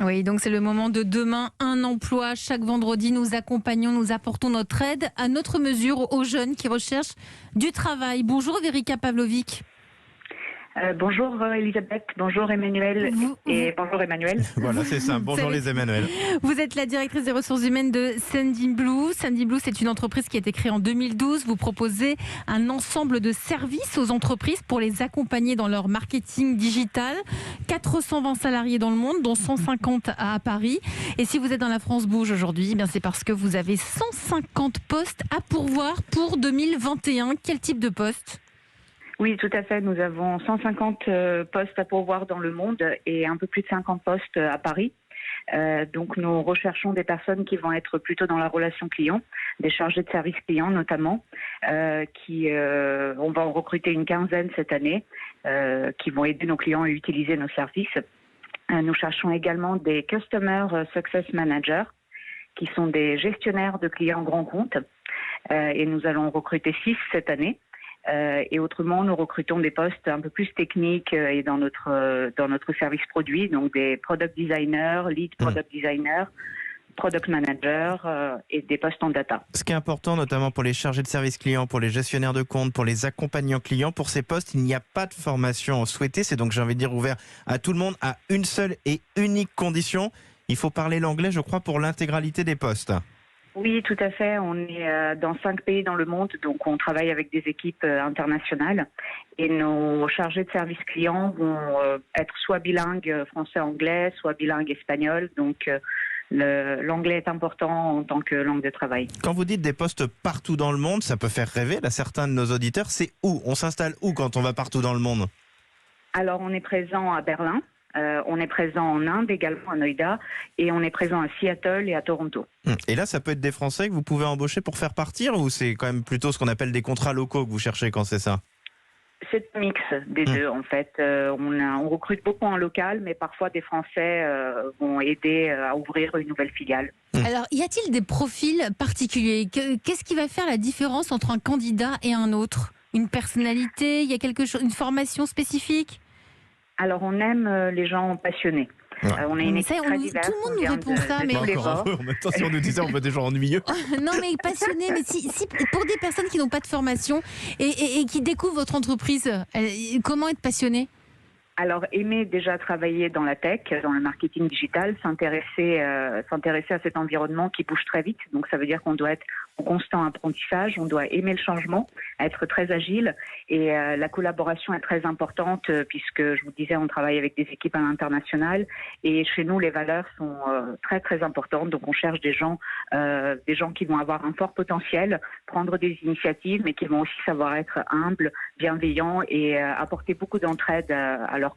Oui, donc c'est le moment de demain, un emploi. Chaque vendredi, nous accompagnons, nous apportons notre aide à notre mesure aux jeunes qui recherchent du travail. Bonjour Verica Pavlovic. Bonjour Elisabeth, bonjour Emmanuel et bonjour Emmanuel. Voilà, c'est ça. Bonjour les Emmanuel. Vous êtes la directrice des ressources humaines de Sandy Blue. Sandy Blue, c'est une entreprise qui a été créée en 2012. Vous proposez un ensemble de services aux entreprises pour les accompagner dans leur marketing digital. 420 salariés dans le monde, dont 150 à Paris. Et si vous êtes dans la France Bouge aujourd'hui, c'est parce que vous avez 150 postes à pourvoir pour 2021. Quel type de poste ? Oui, tout à fait. Nous avons 150 postes à pourvoir dans le monde et un peu plus de 50 postes à Paris. Donc, nous recherchons des personnes qui vont être plutôt dans la relation client, des chargés de service client notamment, on va en recruter une quinzaine cette année, qui vont aider nos clients à utiliser nos services. Nous cherchons également des Customer Success Managers, qui sont des gestionnaires de clients grands comptes, et nous allons recruter 6 cette année. Et autrement, nous recrutons des postes un peu plus techniques et dans notre service produit, donc des product designers, lead product designers, product managers et des postes en data. Ce qui est important, notamment pour les chargés de service client, pour les gestionnaires de compte, pour les accompagnants clients, pour ces postes, il n'y a pas de formation souhaitée. C'est donc, j'ai envie de dire, ouvert à tout le monde à une seule et unique condition. Il faut parler l'anglais, je crois, pour l'intégralité des postes. Oui, tout à fait. On est dans 5 pays dans le monde, donc on travaille avec des équipes internationales. Et nos chargés de service clients vont être soit bilingues français-anglais, soit bilingues espagnol. Donc l'anglais est important en tant que langue de travail. Quand vous dites des postes partout dans le monde, ça peut faire rêver là, certains de nos auditeurs. C'est où ? On s'installe où quand on va partout dans le monde ? Alors, on est présent à Berlin. On est présent en Inde également, à Noida, et on est présent à Seattle et à Toronto. Et là, ça peut être des Français que vous pouvez embaucher pour faire partir, ou c'est quand même plutôt ce qu'on appelle des contrats locaux que vous cherchez quand c'est ça ? C'est un mix des deux, en fait. On recrute beaucoup en local, mais parfois des Français vont aider à ouvrir une nouvelle filiale. Alors, y a-t-il des profils particuliers ? Qu'est-ce qui va faire la différence entre un candidat et un autre ? Une personnalité ? Il y a quelque chose, une formation spécifique ? Alors, on aime les gens passionnés. Ouais. On a une équipe très diverse. Tout le monde nous répond ça, mais... En même temps, si on nous disait, on veut des gens ennuyeux. Non, mais passionnés, mais si pour des personnes qui n'ont pas de formation et qui découvrent votre entreprise, comment être passionné ? Alors, aimer déjà travailler dans la tech, dans le marketing digital, s'intéresser à cet environnement qui bouge très vite. Donc, ça veut dire qu'on doit être en constant apprentissage, on doit aimer le changement, être très agile. Et la collaboration est très importante puisque, je vous disais, on travaille avec des équipes à l'international. Et chez nous, les valeurs sont très, très importantes. Donc, on cherche des gens qui vont avoir un fort potentiel, prendre des initiatives, mais qui vont aussi savoir être humbles, bienveillants et apporter beaucoup d'entraide à leurs collègues.